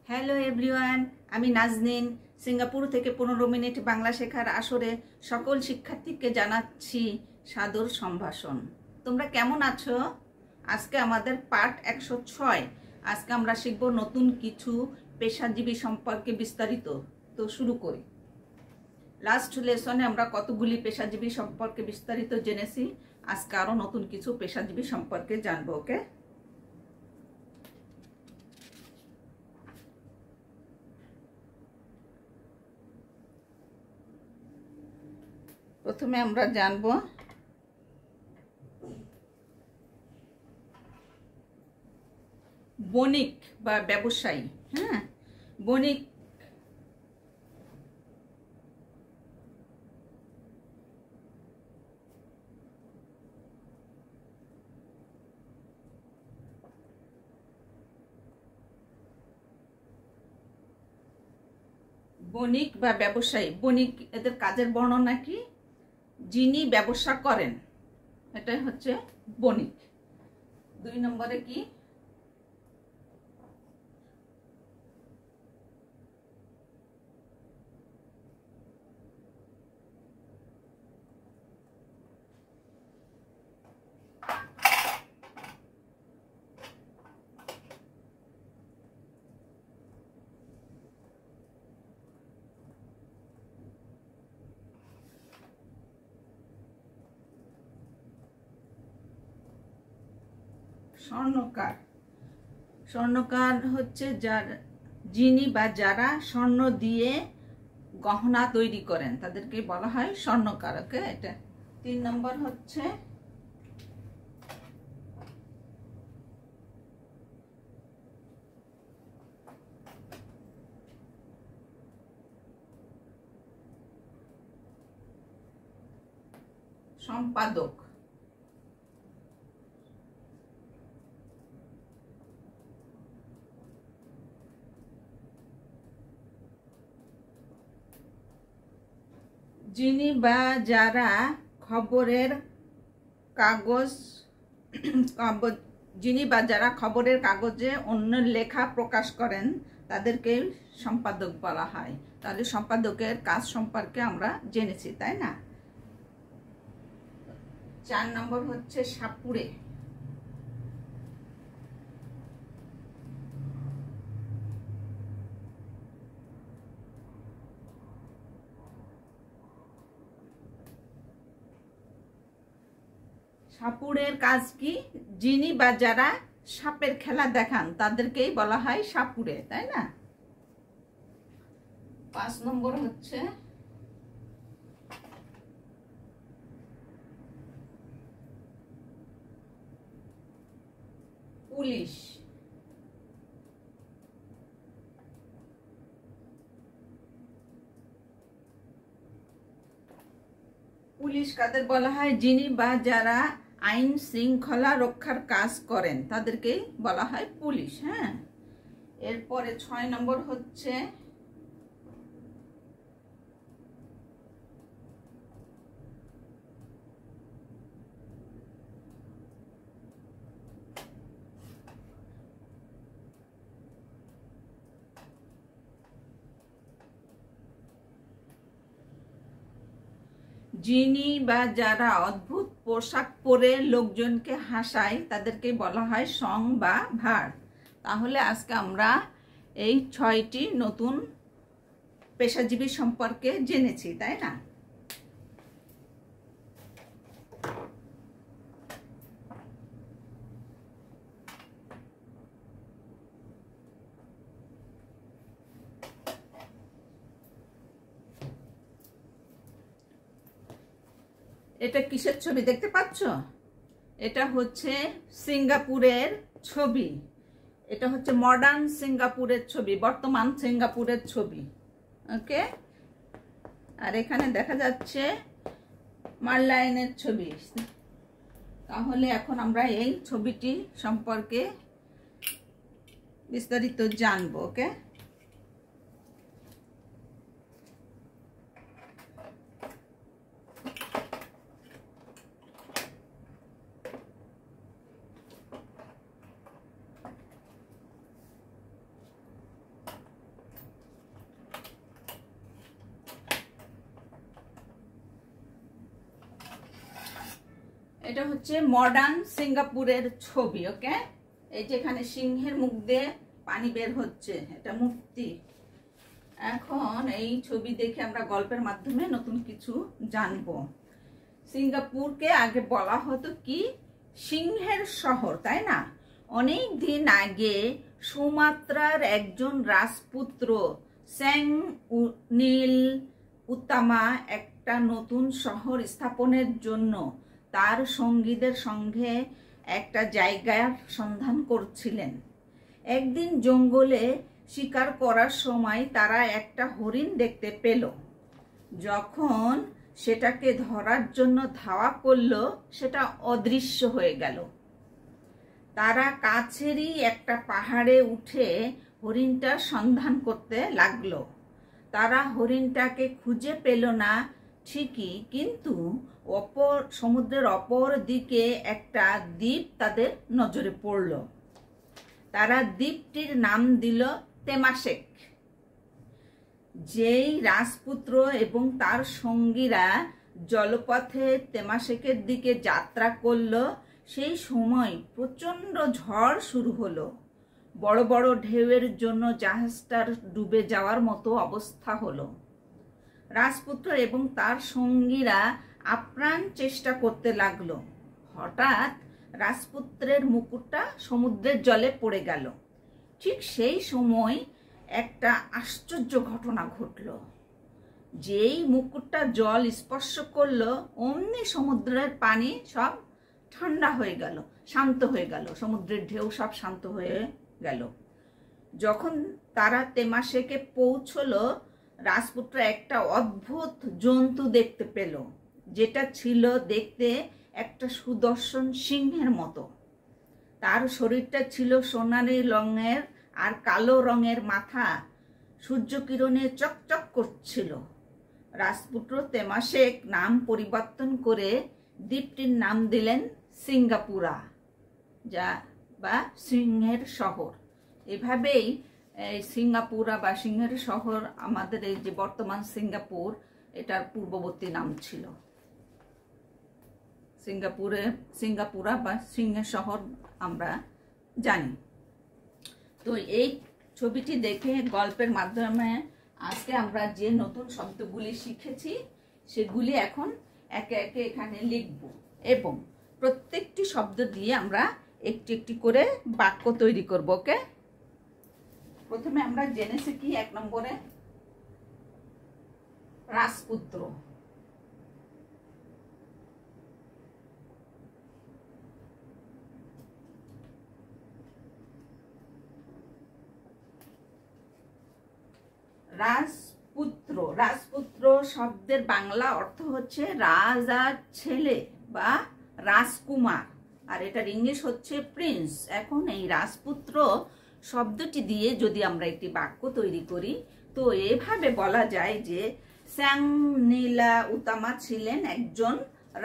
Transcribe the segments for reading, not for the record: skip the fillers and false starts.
Hello everyone, আমি Naznin Singapore থেকে 15 minute Bangla শেখার আসরে সকল শিক্ষার্থীকে জানাচ্ছি সাদর সম্ভাষণ। তোমরা কেমন আছো? আজকে আমাদের পাঠ 106। আজকে আমরা শিখব নতুন কিছু পেশাজীবী সম্পর্কে বিস্তারিত। তো শুরু করি। লাস্ট লেসনে আমরা কতগুলি পেশাজীবী সম্পর্কে বিস্তারিত জেনেছি। আজকে আরও নতুন কিছু পেশাজীবী সম্পর্কে জানবো। ওকে, প্রথমে আমরা জানব বণিক বা ব্যবসায়ী। বণিক বণিক বা ব্যবসায়ী। বণিক এদের কাজের বর্ণনা কি? যিনি ব্যবসা করেন, এটাই হচ্ছে বণিক। 2 নম্বরে কি? স্বর্ণকার। স্বর্ণকার হচ্ছে যিনি বা যারা স্বর্ণ দিয়ে গহনা তৈরি করেন, তাদেরকে বলা হয় স্বর্ণকার। ওকে, এটা 3 নম্বর হচ্ছে সম্পাদক। যিনি বা যারা খবরের কাগজে অন্যের লেখা প্রকাশ করেন, তাদেরকে সম্পাদক বলা হয়। তাহলে সম্পাদকের কাজ সম্পর্কে আমরা জেনেছি, তাই না? 4 নম্বর হচ্ছে সাপুড়ে। সাপুড়ের কাজ কি? যিনি বা যারা সাপের খেলা দেখান, তাদেরকেই বলা হয় সাপুড়ে, তাই না? 5 নম্বর হচ্ছে পুলিশ। পুলিশ কাদের বলা হয়? যিনি বা যারা আইন শৃঙ্খলা রক্ষার কাজ করেন, তাদেরকেই বলা হয় পুলিশ। এরপরে 6 নম্বর হচ্ছে যিনি বা যারা অদ্ভুত পোশাক পরে লোকজনকে হাসায়, তাদেরকে বলা হয় সং বা ভার। তাহলে আজকে আমরা এই 6টি নতুন পেশাজীবী সম্পর্কে জেনেছি, তাই না? এটা কিসের ছবি দেখতে পাচ্ছ? এটা হচ্ছে সিঙ্গাপুরের ছবি। এটা হচ্ছে মডার্ন সিঙ্গাপুরের ছবি, বর্তমান সিঙ্গাপুরের ছবি। ওকে, আর এখানে দেখা যাচ্ছে মার্লাইনের ছবি। তাহলে এখন আমরা এই ছবিটি সম্পর্কে বিস্তারিত জানবো। ওকে, এটা হচ্ছে মডার্ন সিঙ্গাপুরের ছবি। ওকে, এই যে এখানে সিংহের মুখ দিয়ে পানি বের হচ্ছে, এটা মূর্তি। এখন এই ছবি দেখে আমরা গল্পের মাধ্যমে নতুন কিছু জানবো। সিঙ্গাপুরকে আগে বলা হতো কি সিংহের শহর, তাই না? অনেক দিন আগে সুমাত্রার একজন রাজপুত্র স্যাং নীল উত্তামা একটা নতুন শহর স্থাপনের জন্য তার সঙ্গীদের সঙ্গে একটা জায়গার সন্ধান করছিলেন। একদিন জঙ্গলে শিকার করার সময় তারা একটা হরিণ দেখতে পেল। যখন সেটাকে ধরার জন্য ধাওয়া করলো, সেটা অদৃশ্য হয়ে গেল। তারা কাছেরই একটা পাহাড়ে উঠে হরিণটার সন্ধান করতে লাগলো। তারা হরিণটাকে খুঁজে পেল না ঠিকই, কিন্তু সমুদ্রের অপর দিকে একটা দ্বীপ তাদের নজরে পড়ল। তারা দ্বীপটির নাম দিল তেমাশেক। যেই রাজপুত্র এবং তার সঙ্গীরা জলপথে তেমাশেকের দিকে যাত্রা করলো, সেই সময় প্রচন্ড ঝড় শুরু হলো। বড় বড় ঢেউয়ের জন্য জাহাজটার ডুবে যাওয়ার মতো অবস্থা হলো। রাজপুত্র এবং তার সঙ্গীরা আপ্রাণ চেষ্টা করতে লাগলো। হঠাৎ রাজপুত্রের মুকুটটা সমুদ্রের জলে পড়ে গেল। ঠিক সেই সময় একটা আশ্চর্য ঘটনা ঘটল। যেই মুকুটটা জল স্পর্শ করলো, অমনি সমুদ্রের পানি সব ঠান্ডা হয়ে গেল, শান্ত হয়ে গেল। সমুদ্রের ঢেউ সব শান্ত হয়ে গেল। যখন তারা তেমাশেকে পৌঁছলো, রাজপুত্র একটা অদ্ভুত জন্তু দেখতে পেল, যেটা ছিল দেখতে একটা সুদর্শন সিংহের মতো। তার শরীরটা ছিল সোনালি রঙের আর কালো রঙের মাথা সূর্যকিরণে চকচক করছিল। রাজপুত্র তেমাশেক নাম পরিবর্তন করে দ্বীপটির নাম দিলেন সিঙ্গাপুরা, যা বা সিংহের শহর। এভাবেই সিঙ্গাপুরা বা সিংহের শহর, আমাদের এই যে বর্তমান সিঙ্গাপুর, এটার পূর্ববর্তী নাম ছিল সিঙ্গাপুরা বা সিংহের শহর আমরা জানি। তো এই ছবিটি দেখে গল্পের মাধ্যমে আজকে আমরা যে নতুন শব্দগুলি শিখেছি সেগুলি এখন একে একে এখানে লিখব, এবং প্রত্যেকটি শব্দ দিয়ে আমরা একটি একটি করে বাক্য তৈরি করব। ওকে, প্রথমে আমরা জেনেছি কি 1 নম্বরে রাজপুত্র। রাজপুত্র, রাজপুত্র শব্দের বাংলা অর্থ হচ্ছে রাজার ছেলে বা রাজকুমার, আর এটার ইংলিশ হচ্ছে প্রিন্স। এখন এই রাজপুত্র শব্দটি দিয়ে যদি আমরা একটি বাক্য তৈরি করি, তো এভাবে বলা যায় যে স্যাং নীলা উত্তামা ছিলেন একজন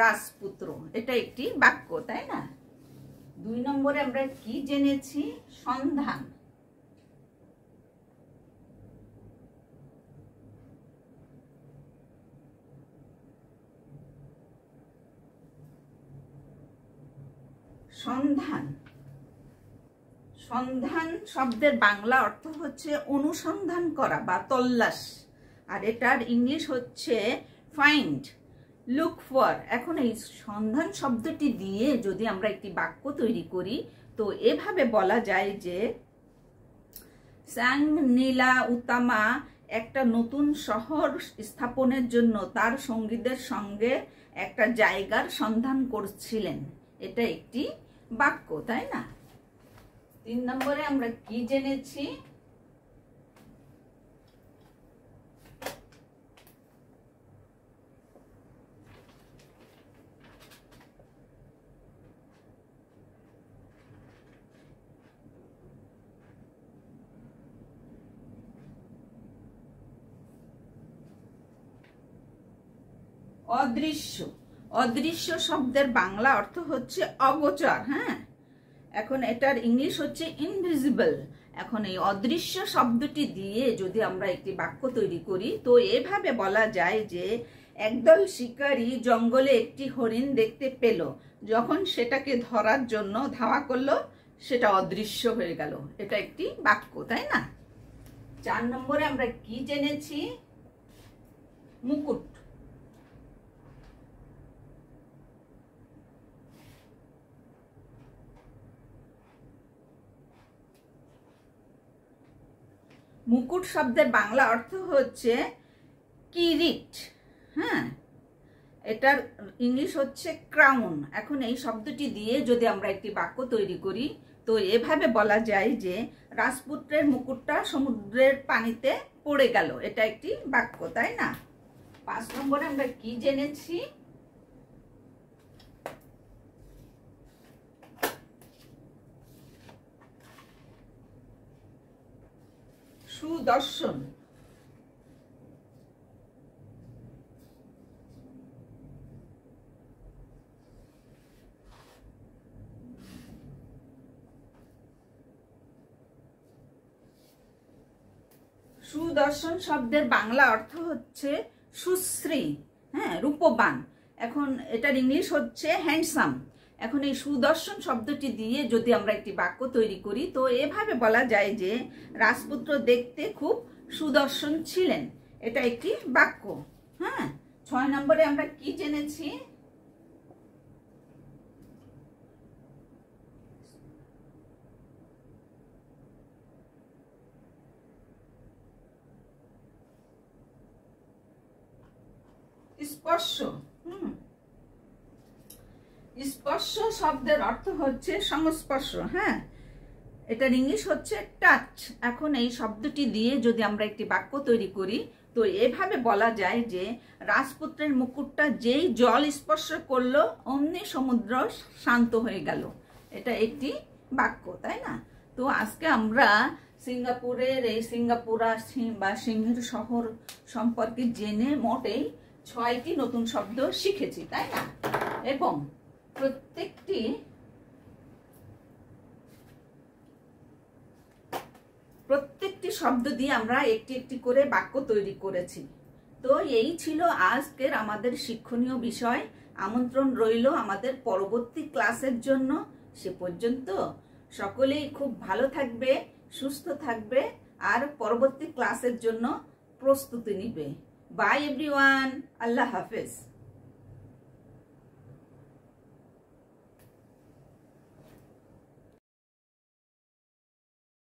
রাজপুত্র। এটা একটি বাক্য, তাই না? 2 নম্বরে আমরা কি জেনেছি? সন্ধান। সন্ধান, সন্ধান শব্দের বাংলা অর্থ হচ্ছে অনুসন্ধান করা বা তল্লাশ, আর এটার ইংলিশ হচ্ছে ফাইন্ড, লুক ফর। এখন এই সন্ধান শব্দটি দিয়ে যদি আমরা একটি বাক্য তৈরি করি, তো এভাবে বলা যায় যে স্যাং নীলা উত্তামা একটা নতুন শহর স্থাপনের জন্য তার সঙ্গীদের সঙ্গে একটা জায়গার সন্ধান করছিলেন। এটা একটি বাক্য, তাই না? 3 নম্বরে আমরা কি জেনেছি? অদৃশ্য। অদৃশ্য শব্দের বাংলা অর্থ হচ্ছে অগোচর। হ্যাঁ, এখন এটার ইংলিশ হচ্ছে ইনভিজিবল। এখন এই অদৃশ্য শব্দটি দিয়ে যদি আমরা একটি বাক্য তৈরি করি, তো এভাবে বলা যায় যে একদল শিকারী জঙ্গলে একটি হরিণ দেখতে পেল। যখন সেটাকে ধরার জন্য ধাওয়া করলো সেটা অদৃশ্য হয়ে গেল। এটা একটি বাক্য, তাই না? 4 নম্বরে আমরা কি জেনেছি? মুকুট। মুকুট শব্দের বাংলা অর্থ হচ্ছে কিরিট। হ্যাঁ, এটার ইংলিশ হচ্ছে ক্রাউন। এখন এই শব্দটি দিয়ে যদি আমরা একটি বাক্য তৈরি করি তো এভাবে বলা যায় যে রাজপুত্রের মুকুটটা সমুদ্রের পানিতে পড়ে গেল। এটা একটি বাক্য, তাই না? 5 নম্বরে আমরা কি জেনেছি? সুদর্শন। সুদর্শন শব্দের বাংলা অর্থ হচ্ছে সুশ্রী, হ্যাঁ, রূপবান। এখন এটার ইংলিশ হচ্ছে হ্যান্ডসাম। এখন এই সুদর্শন শব্দটি দিয়ে যদি আমরা একটি বাক্য তৈরি করি তো এভাবে বলা যায় যে রাজপুত্র দেখতে খুব সুদর্শন ছিলেন। এটা একটি বাক্য। হ্যাঁ, 6 নম্বরে আমরা কি জেনেছি? স্পর্শ। স্পর্শ শব্দের অর্থ হচ্ছে সংস্পর্শ। হ্যাঁ, এটার ইংলিশ হচ্ছে টাচ। এখন এই শব্দটি দিয়ে যদি আমরা একটি বাক্য তৈরি করি তো এভাবে বলা যায় যে রাজপুত্রের মুকুটটা যেই জল স্পর্শ করলো অমনি সমুদ্র শান্ত হয়ে গেল। এটা একটি বাক্য, তাই না? তো আজকে আমরা সিঙ্গাপুরের এই সিঙ্গাপুরা বা সিংহের শহর সম্পর্কে জেনে মোটেই 6টি নতুন শব্দ শিখেছি, তাই না? এবং প্রত্যেকটি শব্দ দিয়ে আমরা একটি একটি করে বাক্য তৈরি করেছি। তো এই ছিল আজকের আমাদের শিক্ষণীয় বিষয়। আমন্ত্রণ রইল আমাদের পরবর্তী ক্লাসের জন্য। সে পর্যন্ত সকলেই খুব ভালো থাকবে, সুস্থ থাকবে আর পরবর্তী ক্লাসের জন্য প্রস্তুতি নিবে। বাই এভরিওয়ান, আল্লাহ হাফেজ।